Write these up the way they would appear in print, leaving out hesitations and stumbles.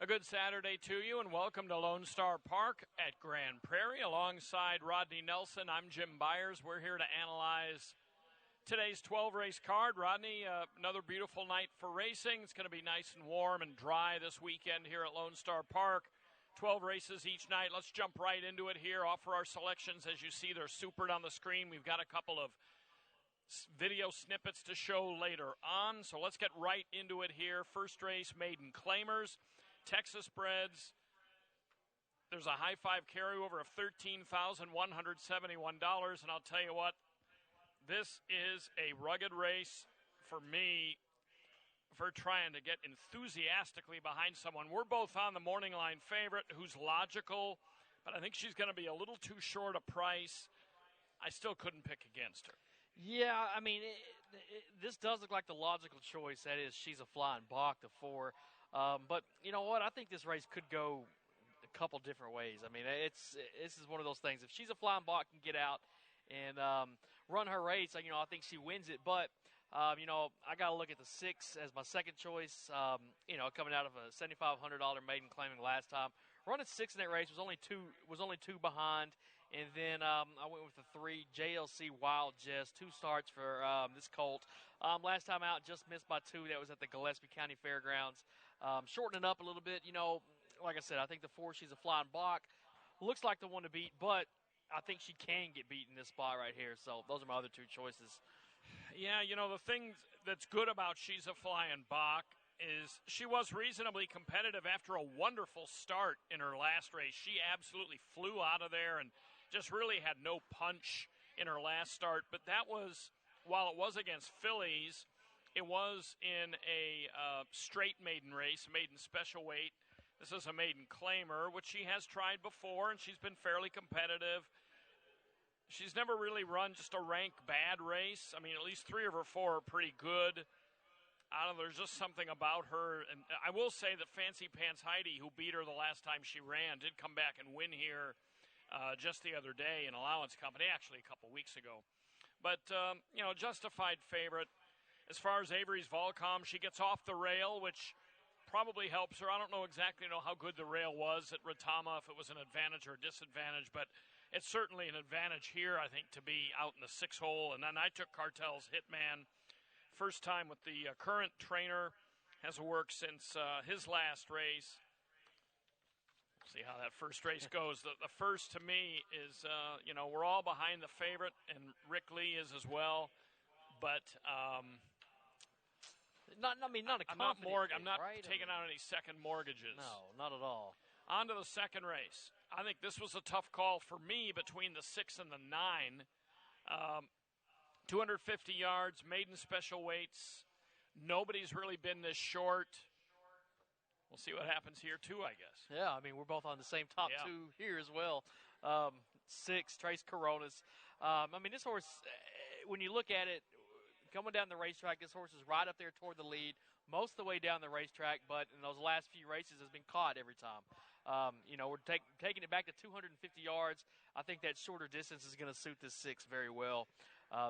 A good Saturday to you, and welcome to Lone Star Park at Grand Prairie. Alongside Rodney Nelson, I'm Jim Byers. We're here to analyze today's 12-race card. Rodney, another beautiful night for racing. It's going to be nice and warm and dry this weekend here at Lone Star Park. 12 races each night. Let's jump right into it here. Offer our selections. As you see, they're supered on the screen. We've got a couple of video snippets to show later on, so let's get right into it here. First race, Maiden Claimers. Texas breds. There's a high five carryover of $13,171, and I'll tell you what, this is a rugged race for me for trying to get enthusiastically behind someone. We're both on the morning line favorite, who's logical, but I think she's going to be a little too short a price. I still couldn't pick against her. Yeah, I mean, this does look like the logical choice. That is, She's a Flying Bach, the 4. But you know what? I think this race could go a couple different ways. I mean, this is one of those things. If She's a Flying Bach can get out and run her race, I think she wins it. But I got to look at the 6 as my second choice. Coming out of a $7,500 maiden claiming last time, running 6 in that race was only two behind. And then I went with the 3, JLC Wild Jess, 2 starts for this colt. Last time out, just missed by 2. That was at the Gillespie County Fairgrounds. Shortening up a little bit, like I said, I think the 4, She's a Flying Bach, looks like the one to beat, but I think she can get beat in this spot right here. So those are my other 2 choices. Yeah, the thing that's good about She's a Flying Bach is she was reasonably competitive after a wonderful start in her last race. She absolutely flew out of there and just really had no punch in her last start. But that was, while it was against fillies, it was in a straight maiden race, maiden special weight. This is a maiden claimer, which she has tried before, and she's been fairly competitive. She's never really run just a rank bad race. I mean, at least 3 of her 4 are pretty good. I don't know, there's just something about her. And I will say that Fancy Pants Heidi, who beat her the last time she ran, did come back and win here just the other day in Allowance Company, actually a couple weeks ago. But, justified favorite. As far as Avery's Volcom, she gets off the rail, which probably helps her. I don't know exactly how good the rail was at Retama, if it was an advantage or a disadvantage, but it's certainly an advantage here, I think, to be out in the 6 hole. And then I took Cartel's Hitman. First time with the current trainer. Hasn't worked since his last race. See how that first race goes. The first, to me, is, we're all behind the favorite, and Rick Lee is as well. But not a confident I'm not right? taking out any second mortgages. No, not at all. On to the second race. I think this was a tough call for me between the 6 and the 9. 250 yards, maiden special weights. Nobody's really been this short. We'll see what happens here, too, I guess. Yeah, I mean, we're both on the same top 2 here as well. 6, Trace Coronas. This horse, when you look at it, coming down the racetrack, this horse is right up there toward the lead most of the way down the racetrack, but in those last few races has been caught every time. We're taking it back to 250 yards. I think that shorter distance is going to suit this 6 very well.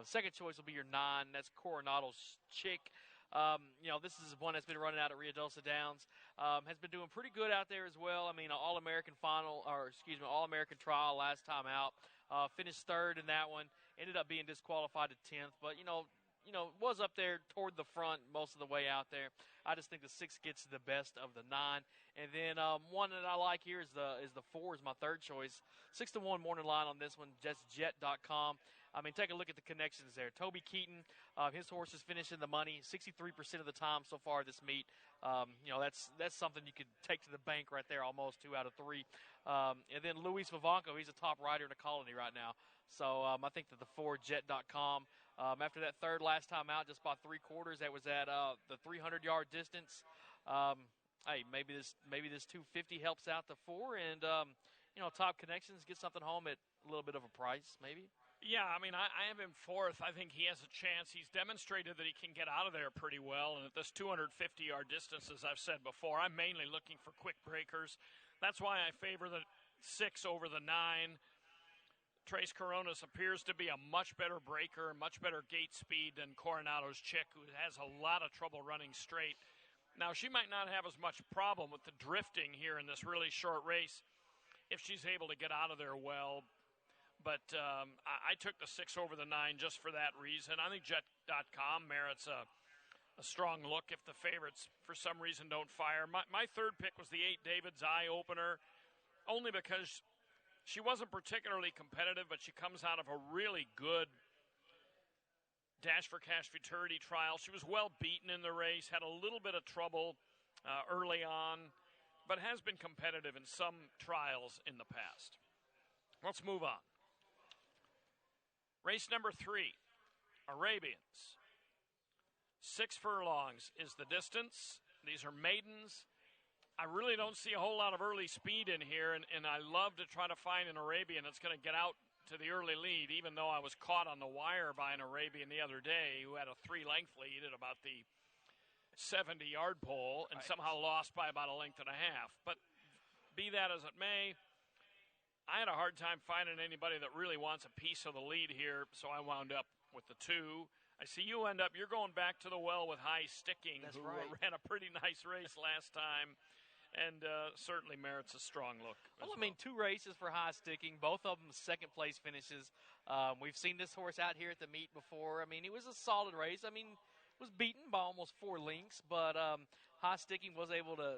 Second choice will be your 9. That's Coronado's Chick. This is one that's been running out at Ruidoso Downs. Has been doing pretty good out there as well. I mean, All-American All-American trial last time out. Finished 3rd in that one. Ended up being disqualified to 10th, but was up there toward the front most of the way out there. I just think the 6 gets the best of the 9. And then one that I like here is the 4 is my third choice. 6-1 morning line on this one, justjet.com. Take a look at the connections there. Toby Keaton, his horse is finishing the money 63% of the time so far this meet. That's something you could take to the bank right there, almost 2 out of 3. And then Luis Vivanco, he's a top rider in the colony right now. So I think that the 4, jet.com, after that 3rd last time out, just by 3/4, that was at the 300-yard distance. Maybe this 250 helps out the 4, and top connections, get something home at a little bit of a price, maybe. Yeah, I have him 4th. I think he has a chance. He's demonstrated that he can get out of there pretty well. And at this 250-yard distance, as I've said before, I'm mainly looking for quick breakers. That's why I favor the 6 over the 9. Trace Coronas appears to be a much better breaker, much better gate speed than Coronado's Chick, who has a lot of trouble running straight. Now, she might not have as much problem with the drifting here in this really short race if she's able to get out of there well. But I took the 6 over the 9 just for that reason. I think Jet.com merits a strong look if the favorites, for some reason, don't fire. My third pick was the 8 David's Eye Opener, only because she wasn't particularly competitive, but she comes out of a really good Dash for Cash Futurity trial. She was well beaten in the race, had a little bit of trouble early on, but has been competitive in some trials in the past. Let's move on. Race number 3, Arabians. 6 furlongs is the distance. These are maidens. I really don't see a whole lot of early speed in here, and I love to try to find an Arabian that's going to get out to the early lead, even though I was caught on the wire by an Arabian the other day who had a 3-length lead at about the 70-yard pole and somehow lost by about a length and a half. But be that as it may, I had a hard time finding anybody that really wants a piece of the lead here, so I wound up with the 2. I see you're going back to the well with High Sticking, That's who right. ran a pretty nice race last time, and certainly merits a strong look. Well, I mean, 2 races for High Sticking, both of them second-place finishes. We've seen this horse out here at the meet before. I mean, it was a solid race. I mean, was beaten by almost 4 lengths, but High Sticking was able to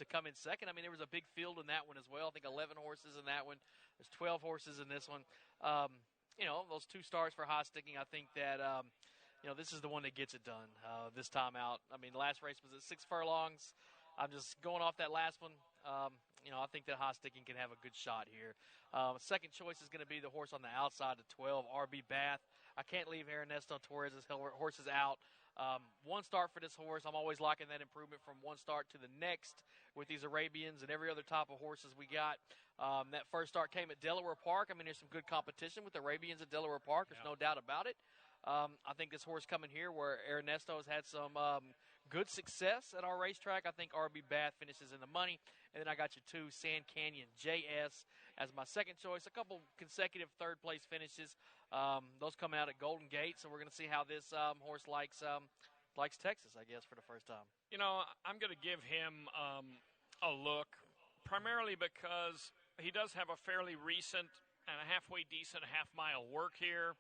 come in second. I mean, there was a big field in that one as well. I think 11 horses in that one. There's 12 horses in this one. Those 2 starts for High Sticking, I think that, this is the one that gets it done this time out. I mean, the last race was at 6 furlongs. I'm just going off that last one. I think that High Sticking can have a good shot here. Second choice is going to be the horse on the outside, the 12, RB Bath. I can't leave Ernesto Torres' horses out. 1 start for this horse. I'm always liking that improvement from 1 start to the next with these Arabians and every other type of horses we got. That first start came at Delaware Park. I mean, there's some good competition with the Arabians at Delaware Park. There's no doubt about it. I think this horse coming here where Ernesto has had some good success at our racetrack. I think RB Bath finishes in the money. And then I got you 2, Sand Canyon JS as my second choice. A couple consecutive third-place finishes. Those come out at Golden Gate, so we're going to see how this horse likes Texas, I guess, for the first time. I'm going to give him a look, primarily because he does have a fairly recent and a halfway decent half-mile work here.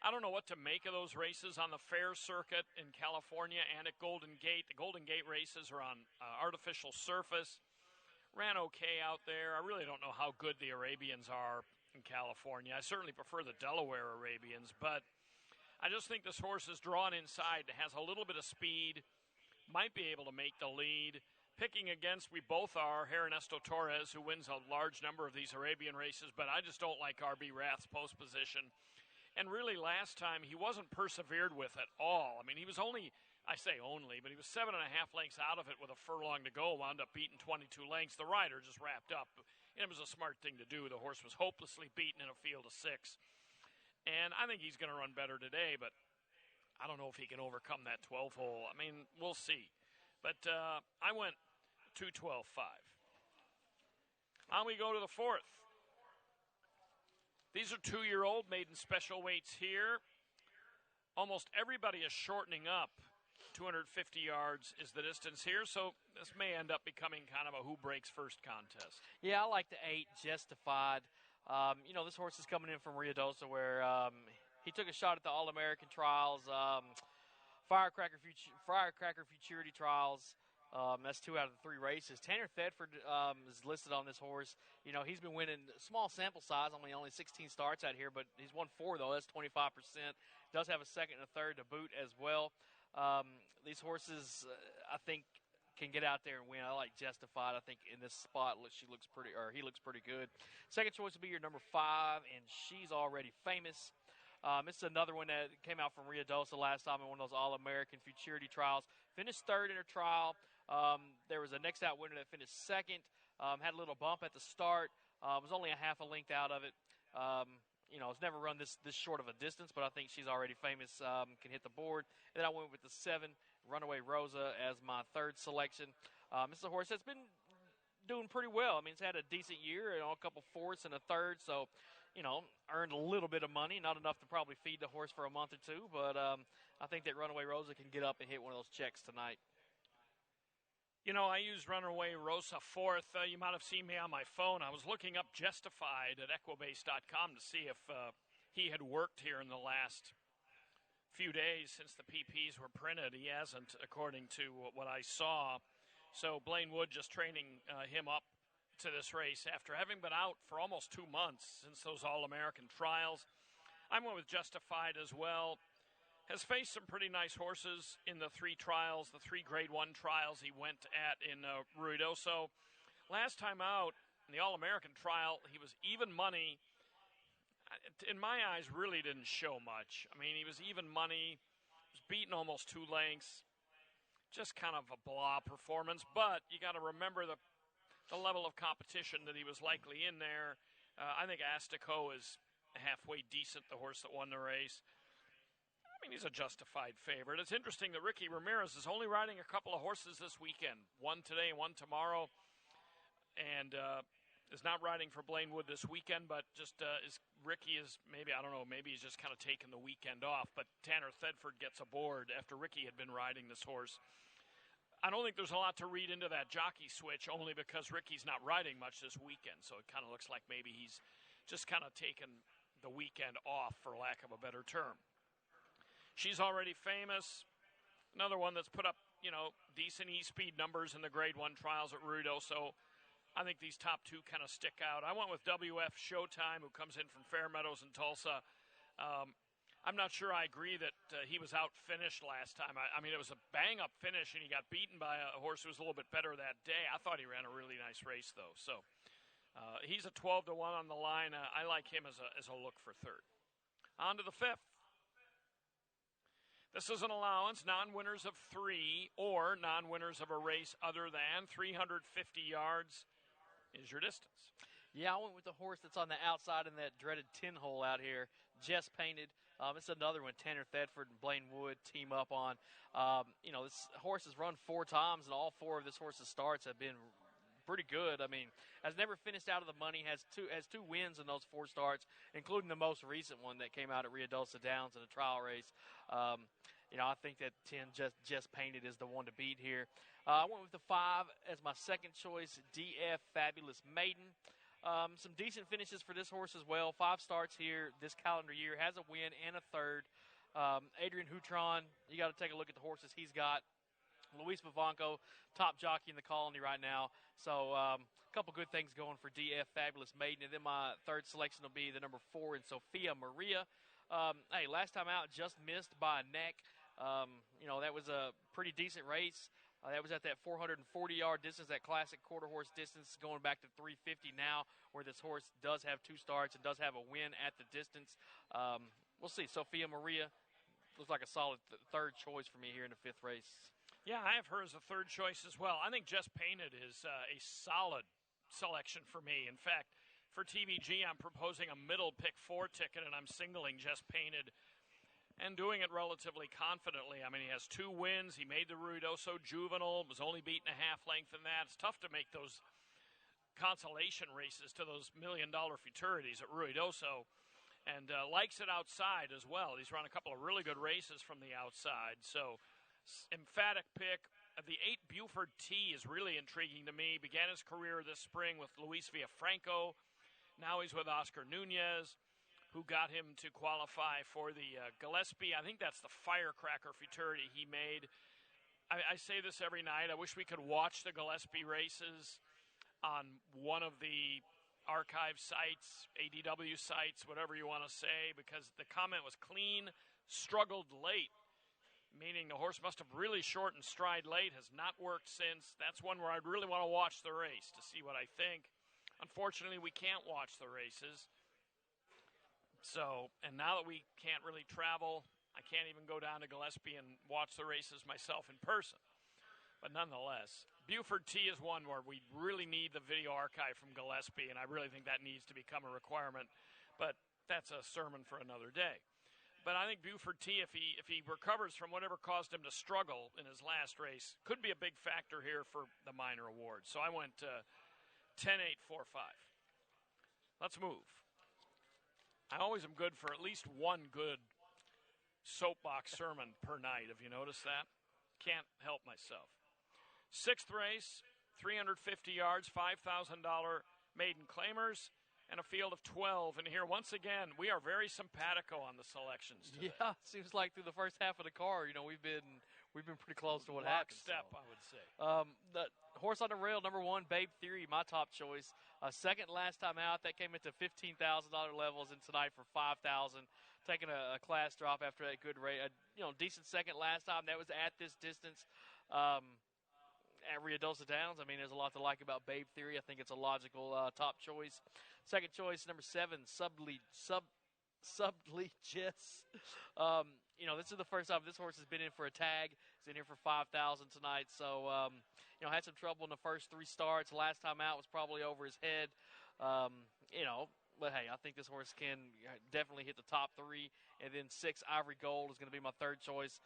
I don't know what to make of those races on the fair circuit in California and at Golden Gate. The Golden Gate races are on artificial surface. Ran okay out there. I really don't know how good the Arabians are in California. I certainly prefer the Delaware Arabians, but I just think this horse is drawn inside, has a little bit of speed, might be able to make the lead. Picking against, we both are, Ernesto Torres, who wins a large number of these Arabian races, but I just don't like RB Rath's post position. And really, last time, he wasn't persevered with at all. I mean, he was only, I say only, but he was 7.5 lengths out of it with a furlong to go, wound up beating 22 lengths. The rider just wrapped up. And it was a smart thing to do. The horse was hopelessly beaten in a field of 6. And I think he's going to run better today, but I don't know if he can overcome that 12 hole. I mean, we'll see. But I went 2-12-5. On we go to the 4th. These are 2-year-old maiden special weights here. Almost everybody is shortening up. 250 yards is the distance here, so this may end up becoming kind of a who breaks first contest. Yeah, I like the 8, Justified. This horse is coming in from Ruidoso where he took a shot at the All-American trials, Firecracker Futurity trials. That's 2 out of the 3 races. Tanner Thedford is listed on this horse. He's been winning small sample size, only 16 starts out here, but he's won 4, though. That's 25%. Does have a second and a third to boot as well. These horses, I think, can get out there and win. I like Justified. I think in this spot, he looks pretty good. Second choice would be your number 5, and She's Already Famous. This is another one that came out from Ruidoso last time in one of those All-American Futurity trials. Finished 3rd in her trial. There was a next out winner that finished 2nd. Had a little bump at the start. Was only a half a length out of it. It's never run this short of a distance, but I think She's Already Famous can hit the board. And then I went with the 7, Runaway Rosa, as my 3rd selection. This is a horse that's been doing pretty well. I mean, it's had a decent year, a couple 4ths and a 3rd, so, earned a little bit of money, not enough to probably feed the horse for a month or 2, but I think that Runaway Rosa can get up and hit one of those checks tonight. You know, I used Runaway Rosa fourth. You might have seen me on my phone. I was looking up Justified at Equibase.com to see if he had worked here in the last few days since the PPs were printed. He hasn't, according to what I saw. So Blaine Wood just training him up to this race after having been out for almost 2 months since those All-American trials. I went with Justified as well. Has faced some pretty nice horses in the 3 trials, the 3 Grade 1 trials he went at in Ruidoso. Last time out, in the All-American trial, he was even money. In my eyes, really didn't show much. I mean, he was even money, was beaten almost 2 lengths. Just kind of a blah performance, but you got to remember the level of competition that he was likely in there. I think Astico is halfway decent, the horse that won the race. I mean, he's a Justified favorite. It's interesting that Ricky Ramirez is only riding a couple of horses this weekend, one today and one tomorrow, and is not riding for Blaine Wood this weekend, but just Ricky is maybe, I don't know, maybe he's just kind of taking the weekend off, but Tanner Thedford gets aboard after Ricky had been riding this horse. I don't think there's a lot to read into that jockey switch, only because Ricky's not riding much this weekend, so it kind of looks like maybe he's just kind of taken the weekend off, for lack of a better term. She's Already Famous, another one that's put up, you know, decent E-speed numbers in the Grade 1 trials at Ruidoso. I think these top 2 kind of stick out. I went with WF Showtime, who comes in from Fairmeadows and Tulsa. I'm not sure I agree that he was out-finished last time. I mean, it was a bang-up finish, and he got beaten by a horse who was a little bit better that day. I thought he ran a really nice race, though. So he's a 12-1 on the line. I like him as a look for third. On to the 5th. This is an allowance, non-winners of 3 or non-winners of a race other than 350 yards is your distance. Yeah, I went with the horse that's on the outside in that dreaded 10 hole out here, Jess Painted. It's another one Tanner Thedford and Blaine Wood team up on. You know, this horse has run 4 times, and all 4 of this horse's starts have been pretty good. I mean, has never finished out of the money, has two wins in those 4 starts, including the most recent one that came out at Ruidoso Downs in a trial race. You know, I think that 10 just Painted is the one to beat here. I went with the 5 as my second choice, DF Fabulous Maiden. Some decent finishes for this horse as well. 5 starts here this calendar year, has a win and a third. Adrian Hutron, you got to take a look at the horses he's got. Luis Vivanco, top jockey in the colony right now. So a couple good things going for DF Fabulous Maiden. And then my third selection will be the number 4 in Sophia Maria. Hey, last time out, just missed by a neck. You know, that was a pretty decent race. That was at that 440-yard distance, that classic quarter horse distance, going back to 350 now, where this horse does have 2 starts and does have a win at the distance. We'll see. Sophia Maria looks like a solid third choice for me here in the 5th race. Yeah, I have her as a third choice as well. I think Just Painted is a solid selection for me. In fact, for TVG, I'm proposing a middle pick 4 ticket, and I'm singling Just Painted and doing it relatively confidently. I mean, he has 2 wins. He made the Ruidoso Juvenile, was only beaten a half length in that. It's tough to make those consolation races to those $1 million futurities at Ruidoso, and likes it outside as well. He's run a couple of really good races from the outside. So, emphatic pick. The 8 Buford T is really intriguing to me. Began his career this spring with Luis Villafranco. Now he's with Oscar Nunez, who got him to qualify for the Gillespie. I think that's the firecracker futurity he made. I say this every night. I wish we could watch the Gillespie races on one of the archive sites, ADW sites, whatever you want to say, because the comment was clean, struggled late, meaning the horse must have really shortened stride late, has not worked since. That's one where I'd really want to watch the race to see what I think. Unfortunately, we can't watch the races. So, and now that we can't really travel, I can't even go down to Gillespie and watch the races myself in person. But nonetheless, Buford T is one where we really need the video archive from Gillespie, and I really think that needs to become a requirement. But that's a sermon for another day. But I think Buford T, if he recovers from whatever caused him to struggle in his last race, could be a big factor here for the minor award. So I went 10-8-4-5. Let's move. I always am good for at least one good soapbox sermon per night. Have you noticed that? Can't help myself. Sixth race, 350 yards, $5,000 maiden claimers, and a field of 12. And here, once again, we are very simpatico on the selections today. Yeah, seems like through the first half of the card, we've been pretty close to what happened. Lockstep, I would say. The horse on the rail, number 1, Babe Theory, my top choice. Second last time out, that came into $15,000 levels, and tonight for $5,000. Taking a class drop after that good rate. Decent second last time. That was at this distance. At Ruidoso Downs, there's a lot to like about Babe Theory. I think it's a logical top choice. Second choice, number 7, Sublegius. This is the first time this horse has been in for a tag. He's in here for $5,000 tonight. So, had some trouble in the first 3 starts. Last time out was probably over his head. But hey, I think this horse can definitely hit the top 3. And then 6, Ivory Gold, is going to be my third choice.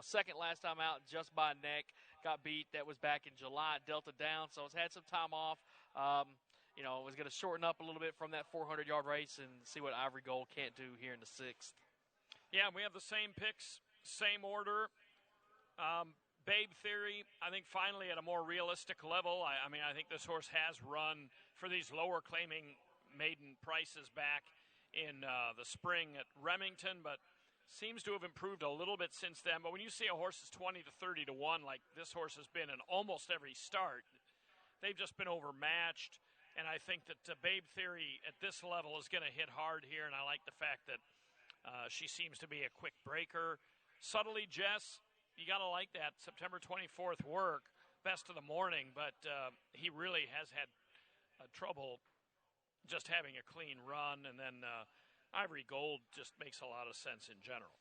Second last time out, just by a neck. Got beat. That was back in July at Delta Down. So it's had some time off. Was going to shorten up a little bit from that 400-yard race and see what Ivory Gold can't do here in the 6th. Yeah, we have the same picks, same order. Babe Theory, I think finally at a more realistic level. I think this horse has run for these lower claiming maiden prices back in the spring at Remington, but seems to have improved a little bit since then. But when you see a horse is 20 to 30 to 1, like this horse has been in almost every start, they've just been overmatched. And I think that Babe Theory at this level is going to hit hard here, and I like the fact that she seems to be a quick breaker. Subtly, Jess, you got to like that September 24th work, best of the morning, but he really has had trouble just having a clean run, and then Ivory Gold just makes a lot of sense in general.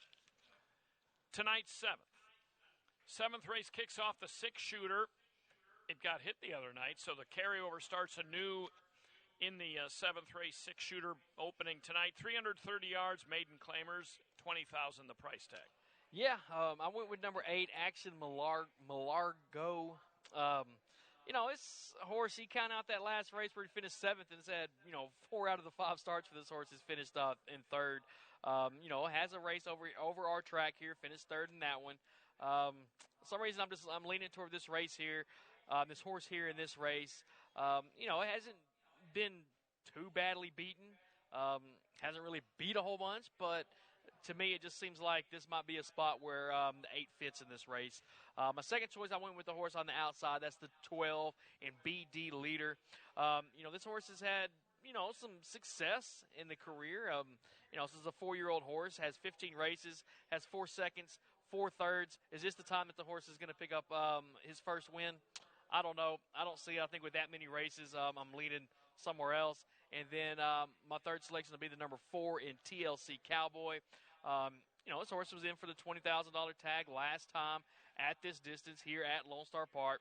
Tonight's 7th race kicks off the 6-shooter. It got hit the other night, so the carryover starts anew in the 7th race 6-shooter opening tonight. 330 yards, maiden claimers, $20,000 the price tag. Yeah, I went with number 8, Action Malargo. This horse, he counted out that last race where he finished 7th and said, 4 out of the 5 starts for this horse has finished in 3rd. Has a race over our track here, finished 3rd in that one. For some reason, I'm leaning toward this race here, this horse here in this race. It hasn't been too badly beaten. Hasn't really beat a whole bunch, but to me, it just seems like this might be a spot where the 8 fits in this race. My second choice, I went with the horse on the outside. That's the 12 and BD Leader. This horse has had, some success in the career. This is a 4-year-old horse, has 15 races, has 4 seconds, 4 thirds. Is this the time that the horse is going to pick up his first win? I don't know. I don't see it. I think with that many races, I'm leaning somewhere else. And then my third selection will be the number 4 in TLC Cowboy. This horse was in for the $20,000 tag last time at this distance here at Lone Star Park.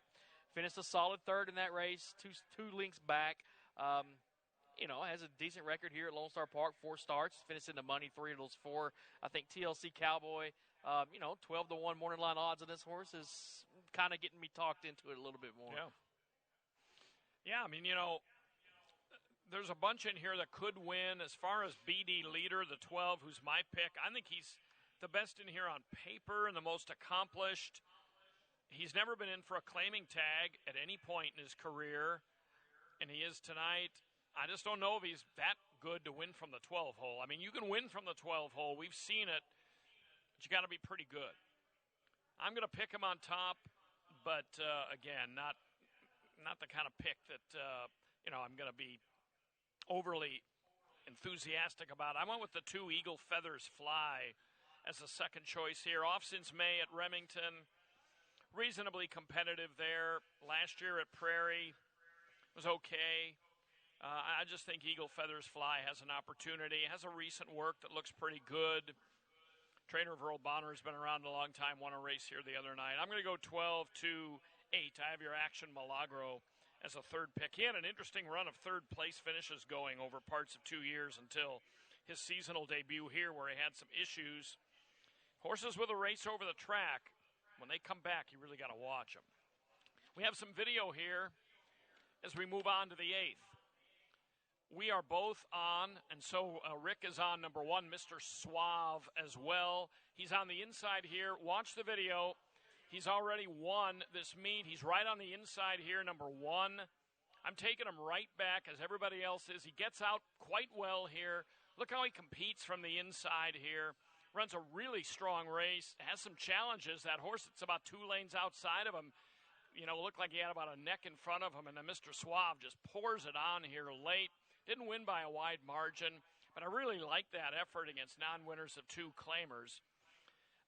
Finished a solid 3rd in that race, two lengths back. Has a decent record here at Lone Star Park, 4 starts. Finished in the money, 3 of those 4. I think TLC Cowboy, 12 to 1 morning line odds on this horse is kind of getting me talked into it a little bit more. Yeah, there's a bunch in here that could win. As far as BD Leader, the 12, who's my pick, I think he's the best in here on paper and the most accomplished. He's never been in for a claiming tag at any point in his career, and he is tonight. I just don't know if he's that good to win from the 12 hole. You can win from the 12 hole. We've seen it, but you got to be pretty good. I'm going to pick him on top, but again, not the kind of pick that I'm going to be overly enthusiastic about. I went with the 2 Eagle Feathers Fly as a second choice here. Off since May at Remington. Reasonably competitive there. Last year at Prairie was okay. I just think Eagle Feathers Fly has an opportunity. Has a recent work that looks pretty good. Trainer Earl Bonner has been around a long time, won a race here the other night. I'm going to go 12 to 8. I have your Action Milagro as a third pick. He had an interesting run of third-place finishes going over parts of 2 years until his seasonal debut here where he had some issues. Horses with a race over the track, when they come back, you really got to watch them. We have some video here as we move on to the 8th. We are both on, and so Rick is on number 1, Mr. Suave as well. He's on the inside here. Watch the video. He's already won this meet. He's right on the inside here, number 1. I'm taking him right back as everybody else is. He gets out quite well here. Look how he competes from the inside here. Runs a really strong race. Has some challenges. That horse that's about 2 lanes outside of him, looked like he had about a neck in front of him. And then Mr. Suave just pours it on here late. Didn't win by a wide margin. But I really like that effort against non-winners of 2 claimers.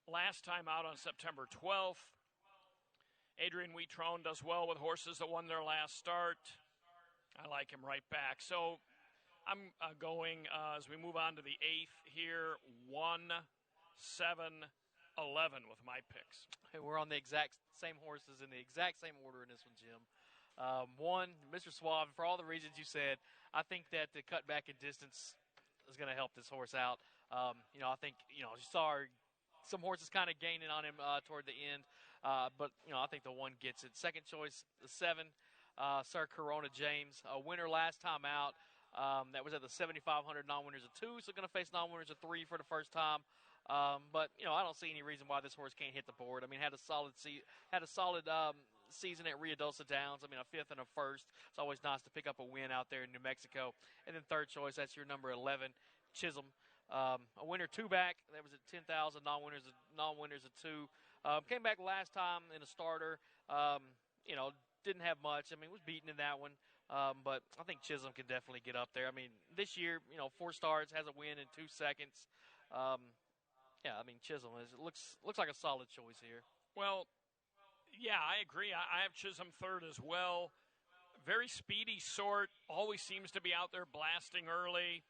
Last time out on September 12th, Adrian Wheatrone does well with horses that won their last start. I like him right back. So I'm going, as we move on to the 8th here, 1, 7, 11 with my picks. Hey, we're on the exact same horses in the exact same order in this one, Jim. 1, Mr. Suave, for all the reasons you said, I think that the cutback in distance is going to help this horse out. I think, you saw some horses kind of gaining on him toward the end, but, I think the 1 gets it. Second choice, the 7, Sir Corona James, a winner last time out. That was at the 7,500 non-winners of 2, so going to face non-winners of 3 for the first time. But I don't see any reason why this horse can't hit the board. I mean, had a solid season at Rio Dosa Downs. I mean, a 5th and a 1st. It's always nice to pick up a win out there in New Mexico. And then third choice, that's your number 11, Chisholm. A winner 2 back. That was at 10,000 non-winners of 2. Came back last time in a starter. Didn't have much. I mean, was beaten in that one. But I think Chisholm can definitely get up there. I mean, this year, 4 starts, has a win in 2 seconds. Chisholm looks like a solid choice here. Well, yeah, I agree. I have Chisholm third as well. Very speedy sort. Always seems to be out there blasting early.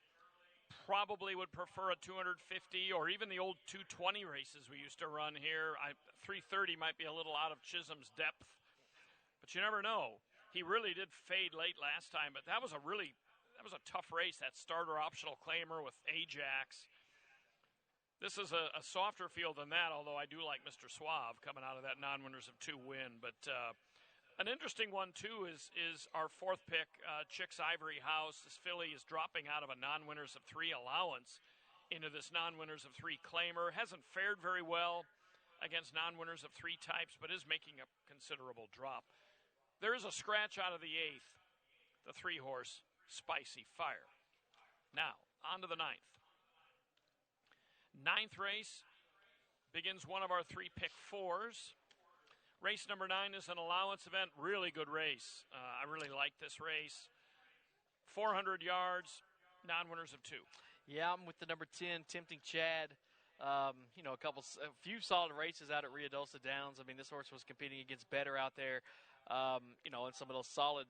Probably would prefer a 250 or even the old 220 races we used to run here. 330 might be a little out of Chisholm's depth, but you never know. He really did fade late last time, but that was a tough race, that starter optional claimer with Ajax. This is a softer field than that, although I do like Mr. Suave coming out of that non-winners of 2 win. But an interesting one, too, is our 4th pick, Chick's Ivory House. This filly is dropping out of a non-winners of 3 allowance into this non-winners of 3 claimer. Hasn't fared very well against non-winners of 3 types, but is making a considerable drop. There is a scratch out of the 8th, the 3-horse Spicy Fire. Now, on to the 9th. 9th race begins one of our 3 pick 4s. Race number 9 is an allowance event. Really good race. I really like this race. 400 yards, non-winners of 2. Yeah, I'm with the number 10, Tempting Chad. A few solid races out at Rio Dosa Downs. I mean, this horse was competing against better out there. In some of those solid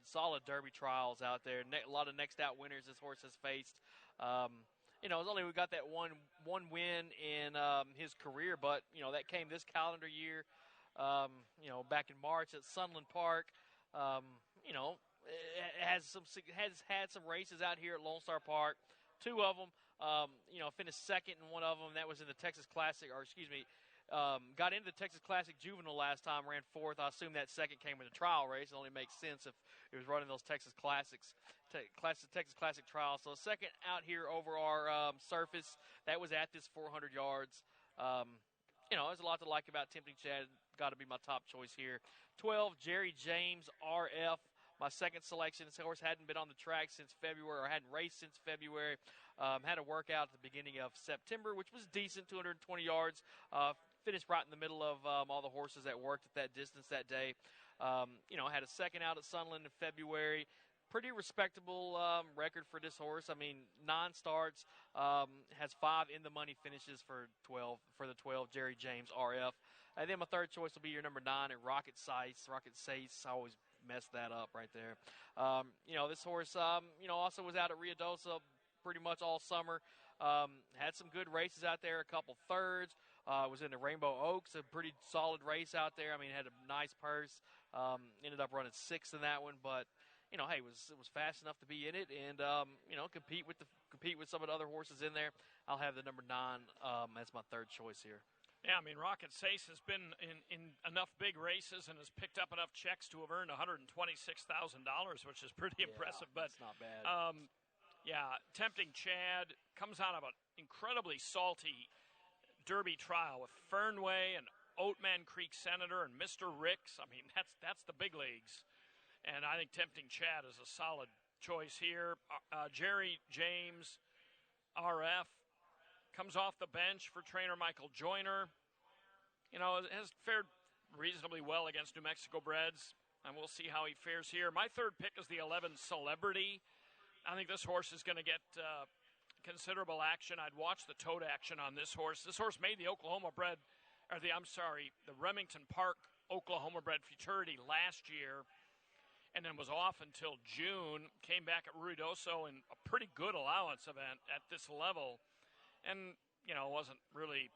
Derby trials out there. A lot of next out winners this horse has faced. It's only we got that one win in his career, but that came this calendar year. Back in March at Sunland Park. Has had some races out here at Lone Star Park. 2 of them, finished second in one of them. That was in the Texas Classic, got into the Texas Classic Juvenile last time, ran 4th. I assume that second came in a trial race. It only makes sense if it was running those Texas Classics, Texas Classic trials. So second out here over our surface. That was at this 400 yards. There's a lot to like about Tempting Chad. Got to be my top choice here. 12, Jerry James, RF. My second selection. This horse hadn't been on the track since February, or hadn't raced since February. Had a workout at the beginning of September, which was decent, 220 yards. Finished right in the middle of all the horses that worked at that distance that day. Had a second out at Sunland in February. Pretty respectable record for this horse. I mean, 9 starts, has 5 in-the-money finishes for the 12, Jerry James, RF. And then my third choice will be your number 9 at Rocket Sice. I always mess that up right there. This horse, also was out at Rio Dosa pretty much all summer. Had some good races out there, a couple thirds. Was in the Rainbow Oaks, a pretty solid race out there. I mean, had a nice purse. Ended up running 6th in that one, but it was fast enough to be in it, and compete with some of the other horses in there. I'll have the number 9 as my third choice here. Yeah, I mean, Rocket Sace has been in enough big races and has picked up enough checks to have earned $126,000, which is pretty impressive. But it's not bad. Tempting Chad comes out of an incredibly salty Derby trial with Fernway and Oatman Creek Senator and Mr. Ricks. I mean, that's the big leagues. And I think Tempting Chad is a solid choice here. Jerry James, RF, comes off the bench for trainer Michael Joyner. You know, has fared reasonably well against New Mexico breds, and we'll see how he fares here. My third pick is the 11 Celebrity. I think this horse is going to get considerable action. I'd watch the tote action on this horse. This horse made the the Remington Park Oklahoma bred futurity last year, and then was off until June, came back at Ruidoso in a pretty good allowance event at this level, and, you know, wasn't really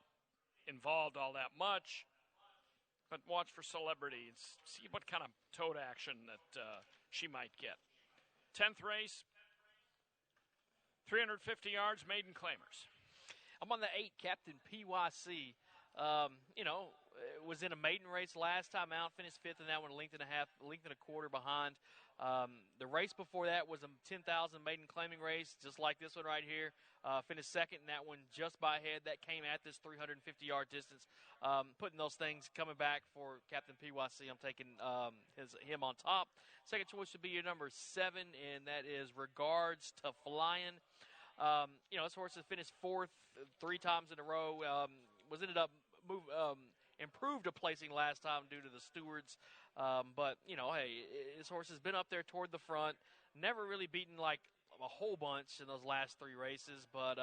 involved all that much. But watch for Celebrity and see what kind of tote action that she might get. 10th race, 350 yards, maiden claimers. I'm on the 8, Captain PYC. Was in a maiden race last time out, finished 5th in that one, a length and a quarter behind. The race before that was a 10,000 maiden claiming race, just like this one right here. Finished 2nd in that one, just by head. That came at this 350-yard distance. Putting those things coming back for Captain PYC, I'm taking him on top. Second choice would be your number 7, and that is Regards to Flying. This horse has finished 4th 3 times in a row. Improved a placing last time due to the stewards. But this horse has been up there toward the front. Never really beaten like a whole bunch in those last 3 races. But,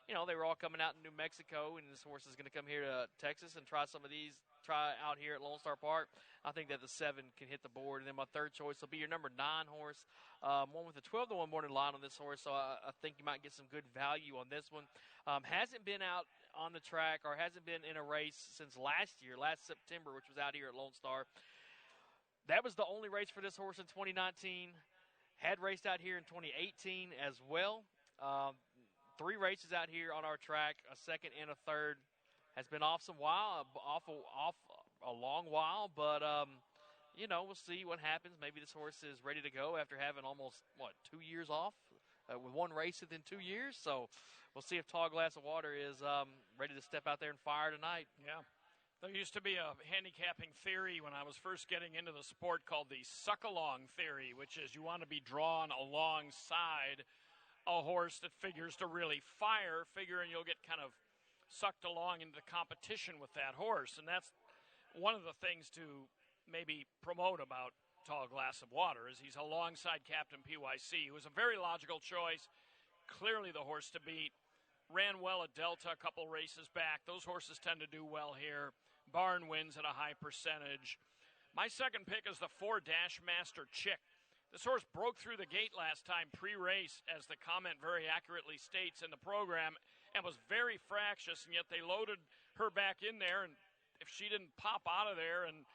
they were all coming out in New Mexico, and this horse is going to come here to Texas and try out here at Lone Star Park. I think that the 7 can hit the board. And then my third choice will be your number 9 horse, one with a 12-1 morning line on this horse. So I think you might get some good value on this one. Hasn't been out on the track or hasn't been in a race since last September, which was out here at Lone Star. That was the only race for this horse in 2019. Had raced out here in 2018 as well. 3 races out here on our track, a 2nd and a 3rd. Has been off a long while, but we'll see what happens. Maybe this horse is ready to go after having almost 2 years off with 1 race within 2 years. So we'll see if Tall Glass of Water is ready to step out there and fire tonight. Yeah. There used to be a handicapping theory when I was first getting into the sport called the suck-along theory, which is you want to be drawn alongside a horse that figures to really fire, figuring you'll get kind of sucked along into the competition with that horse. And that's one of the things to maybe promote about Tall Glass of Water is he's alongside Captain PYC, who was a very logical choice, clearly the horse to beat. Ran well at Delta a couple races back. Those horses tend to do well here. Barn wins at a high percentage. My second pick is the 4 Dash Master Chick. This horse broke through the gate last time pre-race, as the comment very accurately states in the program, and was very fractious, and yet they loaded her back in there, and if she didn't pop out of there, and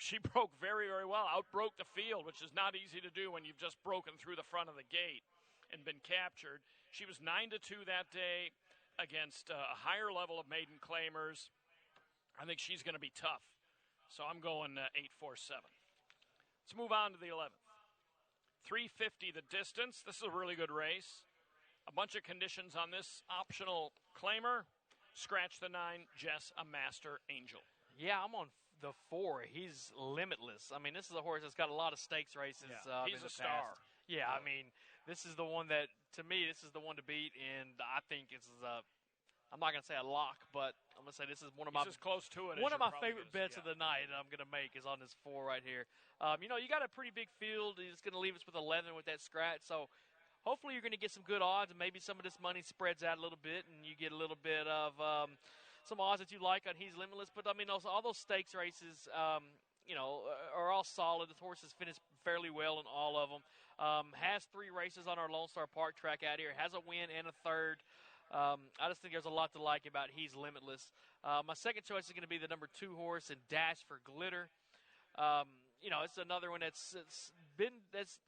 she broke very, very well, outbroke the field, which is not easy to do when you've just broken through the front of the gate and been captured. She was 9-2 that day against a higher level of maiden claimers. I think she's going to be tough. So I'm going 8-4-7. Let's move on to the 11th. 350 the distance. This is a really good race. A bunch of conditions on this optional claimer. Scratch the 9, Jess, a Master Angel. Yeah, I'm on the 4. He's Limitless. I mean, this is a horse that's got a lot of stakes races. Yeah, he's a star. Yeah, I mean, this is the one that, to me, this is the one to beat, and I think it's I'm not going to say a lock, but I'm going to say this is one of as close to it one of my favorite bets of the night that I'm going to make is on this 4 right here. You got a pretty big field. He's going to leave us with 11 with that scratch, so hopefully you're going to get some good odds, and maybe some of this money spreads out a little bit, and you get a little bit of some odds that you like on He's Limitless. But, I mean, all those stakes races, are all solid. This horse has finished fairly well in all of them. Has 3 races on our Lone Star Park track out here. Has a win and a 3rd. I just think there's a lot to like about He's Limitless. My second choice is going to be the number 2 horse in Dash for Glitter. It's another one that's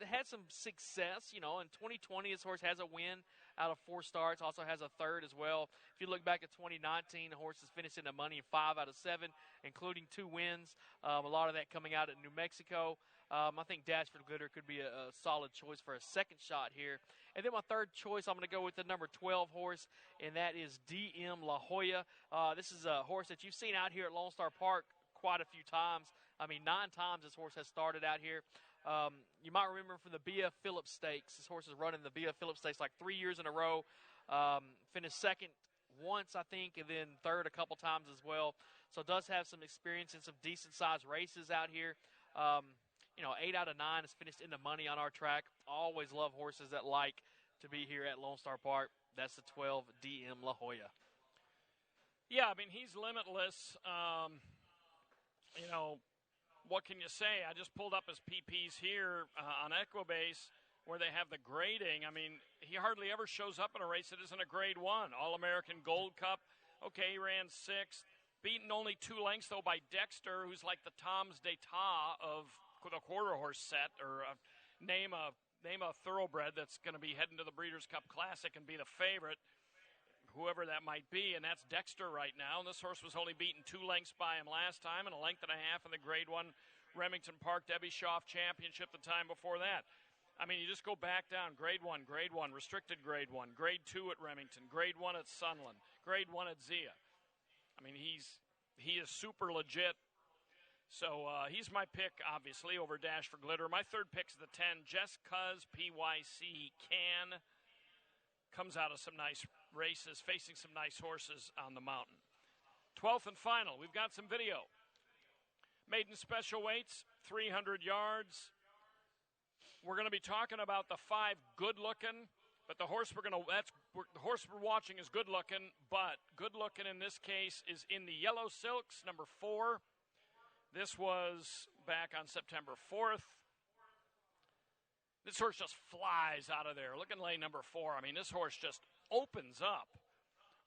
had some success. In 2020, this horse has a win out of 4 starts. Also has a 3rd as well. If you look back at 2019, the horse has finished in the money in 5 out of 7, including 2 wins. A lot of that coming out at New Mexico. I think Dashford Glitter could be a solid choice for a second shot here. And then my third choice, I'm going to go with the number 12 horse, and that is DM La Jolla. This is a horse that you've seen out here at Lone Star Park quite a few times. I mean, 9 times this horse has started out here. You might remember from the B.F. Phillips Stakes. This horse is running the B.F. Phillips Stakes like 3 years in a row. Finished second once, I think, and then third a couple times as well. So does have some experience in some decent-sized races out here. 8 out of 9 has finished in the money on our track. Always love horses that like to be here at Lone Star Park. That's the 12 DM La Jolla. Yeah, I mean, he's limitless. What can you say? I just pulled up his PPs here on Equibase where they have the grading. I mean, he hardly ever shows up in a race that isn't a grade 1. All-American Gold Cup. Okay, he ran 6th. Beaten only 2 lengths, though, by Dexter, who's like the Tom's d'Etat of the quarter horse set, or name a thoroughbred that's going to be heading to the Breeders' Cup Classic and be the favorite, whoever that might be, and that's Dexter right now. And this horse was only beaten 2 lengths by him last time and a length and a half in the Grade 1 Remington Park Debbie Schaaf Championship the time before that. I mean, you just go back down. Grade 1, restricted Grade 1, Grade 2 at Remington, Grade 1 at Sunland, Grade 1 at Zia. I mean, he is super legit. So he's my pick, obviously, over Dash for Glitter. My third pick's the 10, Just Cuz PYC Can. Comes out of some nice races, facing some nice horses on the mountain. 12th and final, we've got some video. Maiden special weights, 300 yards. We're going to be talking about the 5 good-looking, but the horse we're watching is good-looking, but good-looking in this case is in the yellow silks, number 4. This was back on September 4th. This horse just flies out of there. Look at lane number 4. I mean, this horse just opens up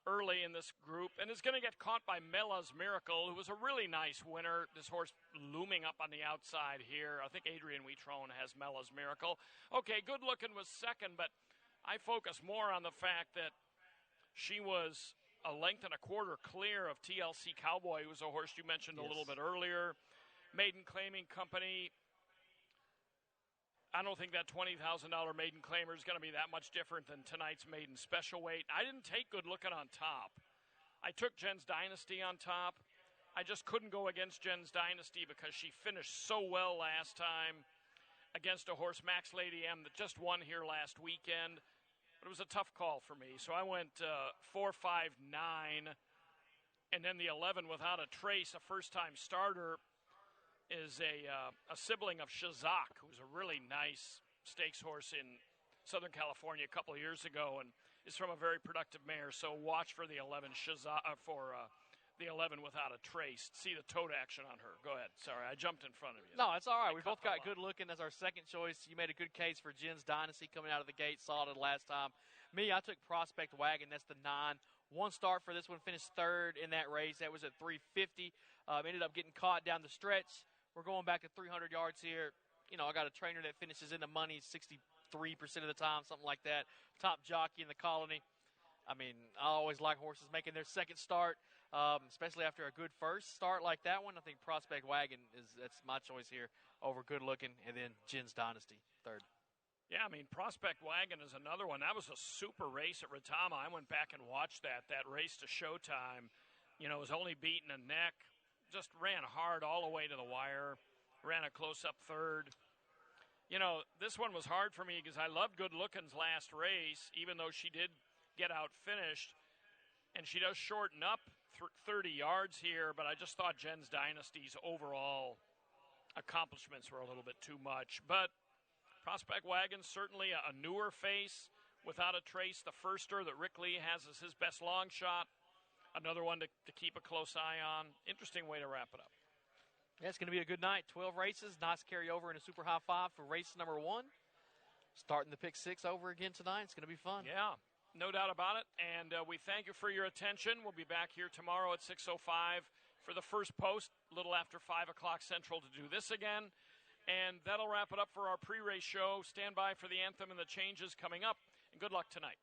early in this group and is going to get caught by Mela's Miracle, who was a really nice winner. This horse looming up on the outside here. I think Adrian Wheatrone has Mela's Miracle. Okay, good looking was second, but I focus more on the fact that she was a length and a quarter clear of TLC Cowboy, who was a horse you mentioned a little bit earlier. Maiden Claiming Company. I don't think that $20,000 maiden claimer is going to be that much different than tonight's maiden special weight. I didn't take good looking on top. I took Jen's Dynasty on top. I just couldn't go against Jen's Dynasty because she finished so well last time against a horse, Max Lady M, that just won here last weekend. But it was a tough call for me. So I went 4, 5, 9, and then the 11 Without a Trace, a first-time starter, is a sibling of Shazak, who's a really nice stakes horse in Southern California a couple of years ago, and is from a very productive mare. So watch for the 11 Shazak the 11 Without a Trace. See the tote action on her. Go ahead. Sorry, I jumped in front of you. No, it's all right. We both got good looking as our second choice. You made a good case for Jen's Dynasty coming out of the gate, solid last time. Me, I took Prospect Wagon. That's the 9. One start for this one, finished third in that race. That was at 350. Ended up getting caught down the stretch. We're going back to 300 yards here. I got a trainer that finishes in the money 63% of the time, something like that. Top jockey in the colony. I mean, I always like horses making their second start, especially after a good first start like that one. I think Prospect Wagon that's my choice here over Good Looking, and then Jen's Dynasty, third. Yeah, I mean, Prospect Wagon is another one. That was a super race at Retama. I went back and watched that race to Showtime. Was only beaten a neck. Just ran hard all the way to the wire, ran a close-up third. This one was hard for me because I loved Good Lookin's last race, even though she did get out-finished. And she does shorten up 30 yards here, but I just thought Jen's Dynasty's overall accomplishments were a little bit too much. But Prospect Wagon, certainly a newer face. Without a Trace, the firster that Rick Lee has as his best long shot. Another one to keep a close eye on. Interesting way to wrap it up. Yeah, it's going to be a good night. 12 races. Nice carryover in a super high 5 for race number 1. Starting the pick 6 over again tonight. It's going to be fun. Yeah, no doubt about it. And we thank you for your attention. We'll be back here tomorrow at 6:05 for the first post, a little after 5 o'clock Central to do this again. And that'll wrap it up for our pre-race show. Stand by for the anthem and the changes coming up. And good luck tonight.